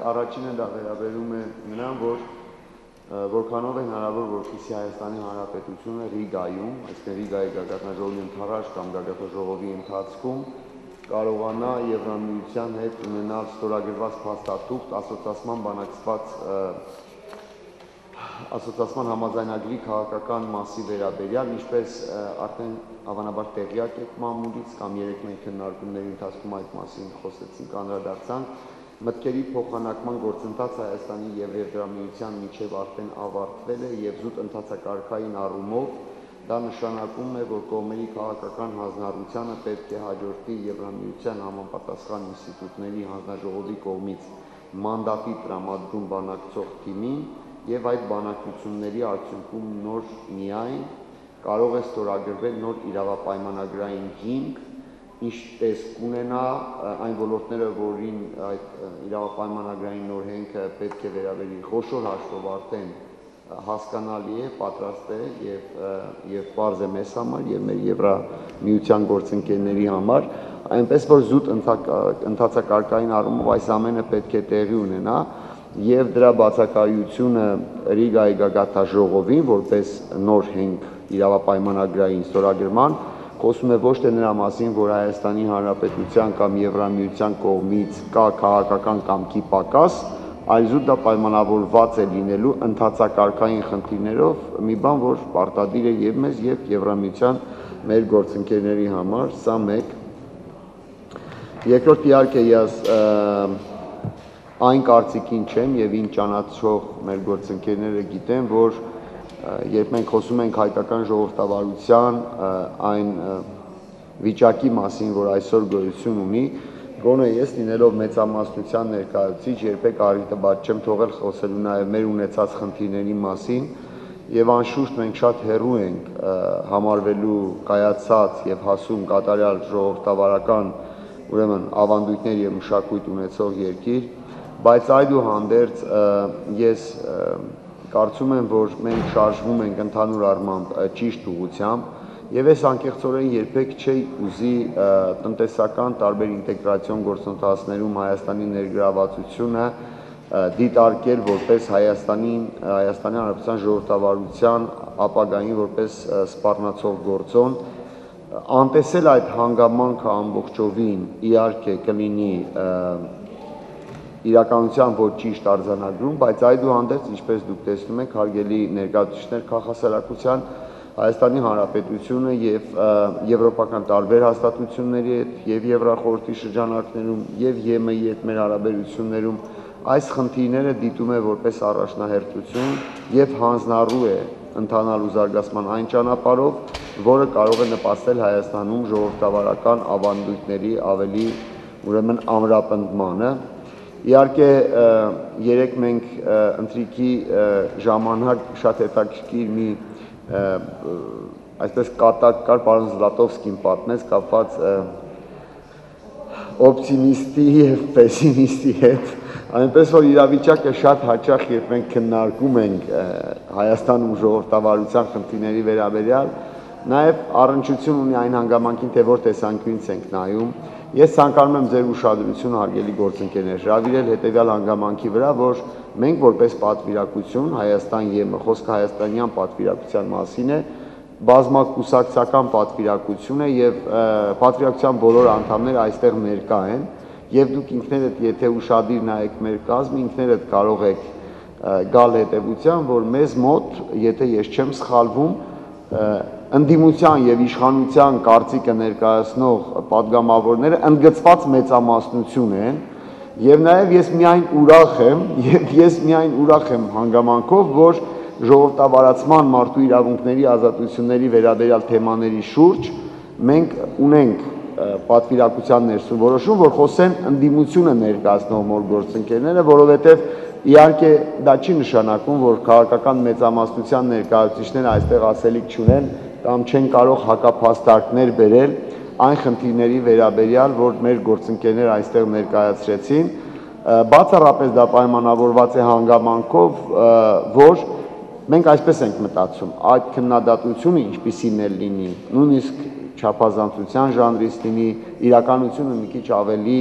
Առաջինը դա վերաբերում է նրան, որ որքանով է հնարավոր, որպեսզի Հայաստանի Հանրապետությունը Ռիգայում, այսինքն Ռիգայի գագաթնաժողովի ընթരാճ կամ գագաթնաժողովի ընթացքում կարողանա Եվրամիության հետ ունենալ ստորագրված փաստաթուղթ ասոցիացման համաձայնագրի քաղաքական մասի վերաբերյալ, ինչպես արդեն հավանաբար տեղյակ եք մամուլից կամ երեկ մենք քննարկումների ընթացքում այդ մասին խոսեցինք, անդրադարձանք, մտքերի փոխանակման գործընթացը Հայաստանի եւ Եվրամիության միջև արդեն ավարտվել է եւ զուտ ընթացակարգային առումով դա նշանակում է, որ կողմերի քաղաքական հանձնառությանը պետք է հաջորդի Եվրամիության համապատասխան ինստիտուտների հանձնաժողովի կողմից մանդատի տրամադրում բանակցող թիմին եւ այդ բանակցությունների արդյունքում նոր միայն կարող է ստորագրվել նոր իրավապայմանագրային հիմք, ինչ տեսք ունենա այն ոլորտները, որին այդ իրավապայմանագրային նոր հիմքը պետք է վերաբերի խոշոր հաշվով արդեն հասկանալի է, պատրաստ է եւ բարձ է մեզ համար եւ մեր Եվրամիության գործընկերների համար, այնպես որ զուտ ընթացակարգային առումով այս ամենը պետք է տեղի ունենա եւ դրա բացակայությունը Ռիգայի գագաթնաժողովին որպես նոր հիմք իրավապայմանագրային ստորագրման խոսում է ոչ թե նրա մասին, որ Հայաստանի Հանրապետության կամ Եվրամիության կողմից կա քաղաքական կամքի պակաս, այլ զուտ դա պայմանավորված է լինելու ընթացակարգային խնդիրներով, մի բան, որ պարտադիր է եւ մեզ եւ Եվրամիության մեր գործընկերների համար, սա մեկ։ Երկրորդ իհարկե ես այն կարծիքին չեմ եւ ինձ ճանաչող մեր գործընկերները գիտեն, որ երբ մենք խոսում ենք հայկական ժողովրդավարության այն վիճակի մասին, որ այսօր գոյություն ունի, գոնե ես լինելով մեծամասնության ներկայացուցիչ երբեք առիթ չեմ թողել խոսելու նաև մեր ունեցած խնդիրների մասին եւ անշուշտ մենք շատ հեռու ենք համարվելու կայացած եւ հասուն կատարյալ ժողովրդավարական ուրեմն ավանդույթներ եւ մշակույթ ունեցող երկիր, բայց այդուհանդերձ ես կարծում եմ, որ մենք շարժվում ենք ընդհանուր առմամբ ճիշտ ուղղությամբ եւ ես անկեղծորեն երբեք չի ուզի տնտեսական տարբեր ինտեգրացիոն գործընթացներում Հայաստանի ներգրավվածությունը դիտարկել որպես Հայաստանի Հանրապետության ժողովրդավարության ապագային որպես սպառնացող գործոն, անտեսել այդ հանգամանքը ամբողջովին իհարկե կլինի իրականության ոչ ճիշտ արձանագրում, բայց այդուհանդերձ, ինչպես դուք տեսնում եք, հարգելի ներկայացուցիչներ, քաղաքասարակության Հայաստանի Հանրապետությունը եւ եվրոպական տարբեր հաստատությունների հետ եւ Եվրախորհրդի շրջանակներում եւ ԵՄ-ի հետ մեր հարաբերություններում այս խնդիրները դիտում է որպես առաջնահերթություն եւ հանձնառու է ընթանալու զարգացման այն ճանապարհով, որը կարող է նպաստել Հայաստանում ժողովրդավարական ավանդույթների ավելի ուրեմն ամրապնդմանը։ Իհարկե երեք մենք ընտրիքի ժամանակ շատ հետաքրքիր մի այսպես կատակ կար, պարոն Զլատովսկին պատմեց կապված օպտիմիստի եւ պեսիմիստի հետ, այնպես որ իրավիճակը շատ հաճախ երբ մենք քննարկում ենք Հայաստանում ժողովրդավարության խնդիրների վերաբերյալ, նաեւ առնչություն ունի այն հանգամանքին, թե որ տեսանկյունից ենք նայում։ Ես ցանկանում եմ ձեր ուշադրությունը հարգելի գործընկերներ հրավիրել հետևյալ հանգամանքի վրա, որ մենք որպես պատվիրակություն Հայաստան ԵՄ խոսքը հայաստանյան պատվիրակության մասին է, բազմակուսակցական պատվիրակություն է եւ պատվիրակության բոլոր անդամները այստեղ ներկա են եւ դուք ինքներդ եթե ուշադիր նայեք մեր կազմը, ինքներդ կարող եք գալ հետեւության, որ մեզ մոտ, եթե ես չեմ սխալվում, ընդդիմության եւ իշխանության կարծիքը ներկայացնող падգամավորները ընդգծված մեծամասնություն են եւ նաեւ ես միայն ուրախ եմ հանգամանքով, որ ժողովրդավարացման մարդու իրավունքների ազատությունների վերաբերյալ թեմաների շուրջ մենք ունենք պատվիրակության ներսում որոշում, որ խոսեն ընդդիմությունը ներկայացնող մեր գործընկերները, որովհետեւ իհարկե դա չի նշանակում, որ քաղաքական մեծամասնության ներկայացուցիչները այստեղ ասելիք չունեն կամ չեն կարող հակափաստարկներ բերել այն խնդիրների վերաբերյալ, որ մեր գործընկերները այստեղ ներկայացրեցին, բացառապես դա պայմանավորված է հանգամանքով, որ մենք այսպես ենք մտածում, այդ քննադատությունը ինչպիսին էլ լինի, նույնիսկ չափազանցության ժանրից լինի, իրականությունը մի քիչ ավելի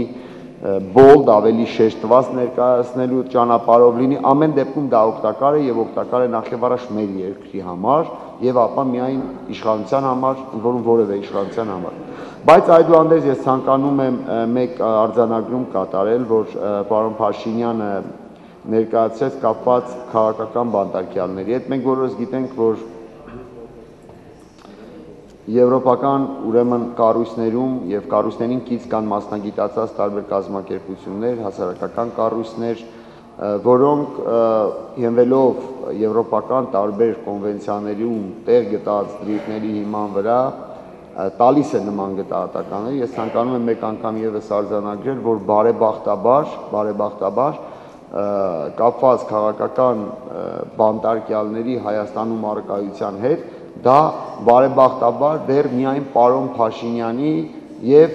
բոլդ, ավելի շեշտված ներկայացնելու ճանապարհով լինի, ամեն դեպքում դա օգտակար է եւ օգտակար է նախ եւ առաջ մեր երկրի համար եւ ապա միայն իշխանության համար, որում որևէ իշխանության համար։ Բայց այդուհանդերձ ես ցանկանում եմ մեկ արձանագրում կատարել, որ պարոն Փաշինյանը ներկայացրեց կապված քաղաքական բանտարկյալների հետ։ Մենք բոլորս գիտենք, որ եվրոպական ուրեմն կառույցներում եւ կառույցներին կից կան մասնագիտացած տարբեր կազմակերպություններ, հասարակական կառույցներ, որոնք յենվելով եվրոպական տարբեր կոնվենցիաներում տեղ գտած դրիվների հիման վրա տալիս է նման գտածականներ։ Ես ցանկանում եմ մեկ անգամ եւս արձանագրել, որ բարեբախտաբար կապված քաղաքական բանտարկյալների Հայաստանում առկայության հետ դա բարեբախտաբար դեռ միայն պարոն Փաշինյանի եւ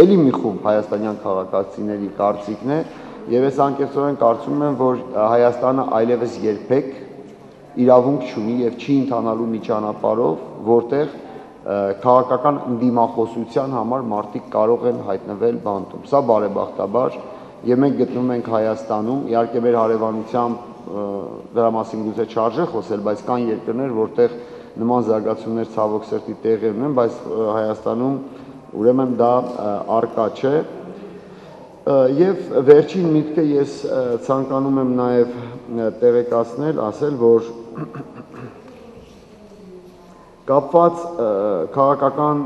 էլի մի խումբ հայաստանյան քաղաքացիների կարծիքն է եւ ես անկեղծորեն կարծում եմ, որ Հայաստանը այլևս երբեք իրավունք չունի եւ չի ընթանալու մի ճանապարհով, որտեղ քաղաքական ընդդիմախոսության համար մարդիկ կարող են հայտնվել բանտում։ Սա բարեբախտաբար եւ մենք գտնվում ենք Հայաստանում, իհարկե մեր հարևանությամբ դրա մասին գուցե չարժե խոսել, բայց կան երկրներ, որտեղ նման զարգացումներ ցավոք սրտի տեղի ունեն, բայց Հայաստանում ուրեմն դա արկա չէ։ Եվ վերջին միտքը ես ցանկանում եմ նաև տեղեկացնել, ասել, որ կապված քաղաքական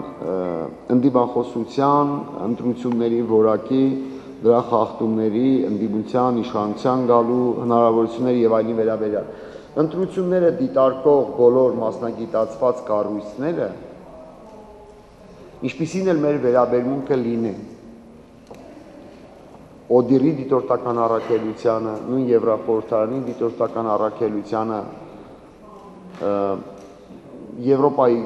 ընդդիմախոսության, ընտրությունների որակի, դրա խախտումների, ընդդիմության, իշխանության գալու հնարավորությունների եւ այլնի վերաբերյալ ընտրությունները դիտարկող բոլոր մասնագիտացված կառույցները, ինչպիսին էլ մեր վերաբերմունքը լինի ՕԴԻՌ-ի դիտորդական առաքելությանը, նույն Եվրախորհրդարանի դիտորդական առաքելությանը, Եվրոպայի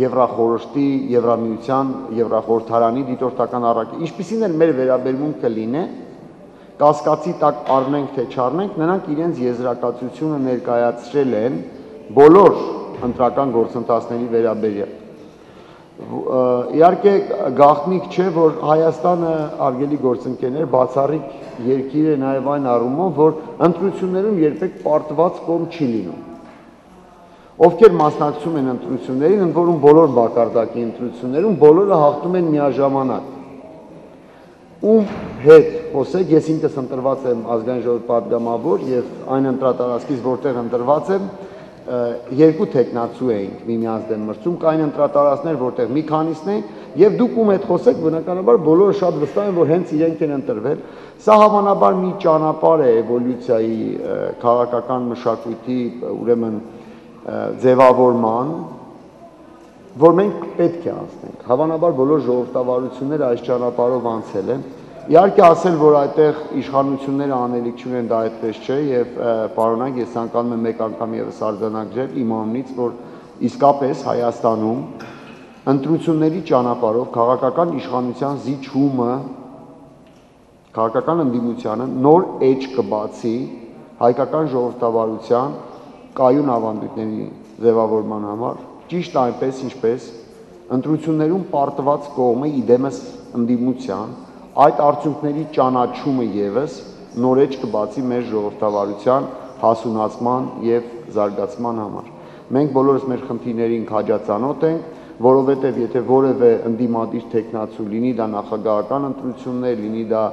Եվրախորհրդի, Եվրամիության, Եվրախորհրդարանի դիտորդական առաքելության, ինչպիսին էլ մեր վերաբերմունքը լինի, կասկածի տակ առնենք թե չառնենք, նրանք իրենց եզրակացությունը ներկայացրել են բոլոր ընտրական գործընթացների վերաբերյալ։ Իհարկե գաղտնիք չէ, որ Հայաստանը արգելի գործընկերներ բացառիկ երկիր է նաև այն առումով, որ ընտրություններում երբեք պարտված կողմ չի լինում։ Ովքեր մասնակցում են ընտրություններին, ընդ որում բոլոր մակարդակի ընտրություններում բոլորը հաղթում են միաժամանակ։ Ում հետ խոսեք, ես ինքս ընտրված եմ ազգային ժողովի պատգամավոր եւ այն ընտրատարածքից, որտեղ ընտրված եմ, երկու տեխնացու էինք միմյանց դեմ մրցում, կային ընտրատարածքներ, որտեղ մի քանիսն էին, եւ դուք ում հետ խոսեք, բնականաբար բոլորը շատ վստահ են, որ հենց իրենք են ընտրվել։ Սա հավանաբար մի ճանապարհ է էվոլյուցիայի քաղաքական մշակույթի, ուրեմն ձևավորման, որ մենք պետք է անցնենք։ Հավանաբար բոլոր ժողովրդավարությունները այս ճանապարհով անցել են։ Իհարկե ասել, որ այդտեղ իշխանությունները անելիք չունեն, դա այդպես չէ եւ պարոնայք, ես ցանկանում եմ մեկ անգամ եւս արձանագրել իմ անունից, որ իսկապես Հայաստանում ընտրությունների ճանապարհով քաղաքական իշխանության զիջումը, քաղաքական ընդդիմությանը նոր էջ կբացի հայկական ժողովրդավարության կայուն ավանդույթների ձևավորման համար, ճիշտ այնպես, ինչպես ընտրություններում պարտված կողմը իդեմս ընդդիմության, այդ արդյունքների ճանաչումը եւս նորեջ կբացի մեր ժողովրդավարության հասունացման եւ զարգացման համար։ Մենք բոլորս մեր խնդիրներին քաջածանոթ ենք, որովհետեւ եթե որևէ ընդդիմադիր տեխնացու լինի դա նախագահական ընտրություններ, լինի դա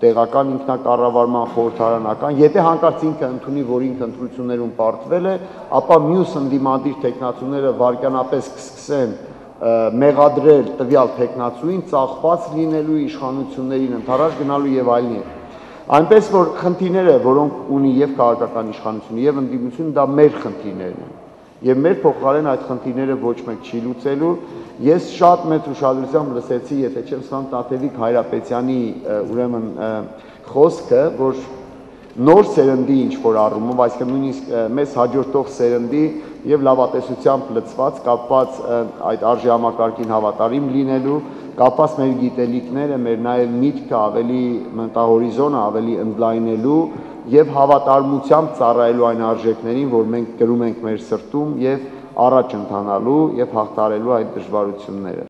տեղական ինքնակառավարման խորհրդարանական, եթե հանկարծ ինքը ընդունի, որ ինքը ընտրություններում պարտվել է, ապա մյուս ընդդիմադիր տեխնացուները վարկանապես կսկսեն մեղադրել տվյալ տեխնացուին ծախված լինելու իշխանություններին ընդառաջ գնալու եւ այլն։ Այնպես որ խնդիրները, որոնք ունի եւ քաղաքական իշխանությունը եւ ընդդիմությունը, դա մեր խնդիրներն են։ Եվ մեր փոխարեն այդ խնդիրները ոչ մեկ չի լուծելու։ Ես շատ մեծ ուշադրությամբ լսեցի, եթե չեմ սխալվում, Տաթևիկ Հայրապետյանի ուրեմն խոսքը, որ նոր սերնդի ինչ որ առումով, այսինքն նույնիսկ մեզ հաջորդող սերնդի եւ լավատեսությամբ լցված, կապված այդ արժի համակարգին հավատարիմ լինելու, կապված մեր գիտելիքները, մեր նաեւ միտքը ավելի մտահորիզոնը ավելի ընդլայնելու եւ հավատարմությամբ ծառայելու այն արժեքներին, որ մենք կրում ենք մեր սրտում եւ առաջ ընթանալու եւ հաղթարելու այդ դժվարությունները։